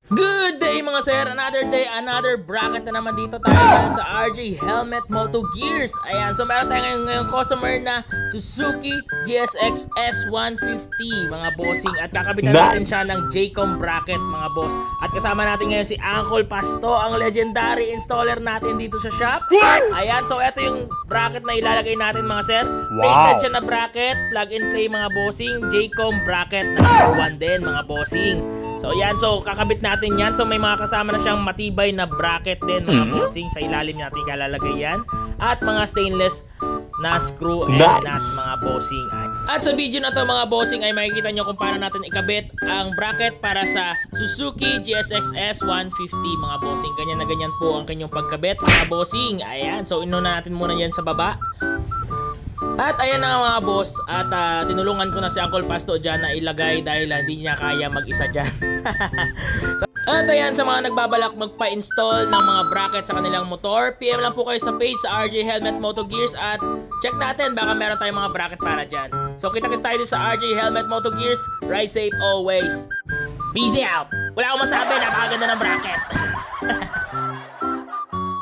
Good day mga sir! Another day, another bracket na naman dito tayo sa RJ Helmet Moto Gears. Ayan, so meron tayo ngayong customer na Suzuki GSX S150 mga bossing. At kakabitan natin siya ng Jaycom bracket mga boss. At kasama natin ngayon si Uncle Pasto, ang legendary installer natin dito sa shop. Ayan, so ito yung bracket na ilalagay natin mga sir. Painted siya na bracket, plug and play mga bossing. Jaycom bracket na #1 din mga bossing. So yan, so kakabit natin yan. So may mga kasama na siyang matibay na bracket din mga bossing. Sa ilalim natin kalalagay yan. At mga stainless na screw and nuts mga bossing. At sa video na to mga bossing ay makikita nyo kung paano natin ikabit ang bracket para sa Suzuki GSX S150 mga bossing. Ganyan na ganyan po ang kanyang pagkabit mga bossing. Ayan, so inuna natin muna yan sa baba. At ayan na mga boss, at tinulungan ko na si Uncle Pasto dyan na ilagay dahil hindi niya kaya mag-isa dyan. At ayan, sa mga nagbabalak magpa-install ng mga bracket sa kanilang motor, PM lang po kayo sa page sa RJ Helmet Moto Gears at check natin baka meron tayong mga bracket para dyan. So kita-kits tayo sa RJ Helmet Moto Gears. Ride safe always. Peace out! Wala akong masabi, napakaganda ng bracket.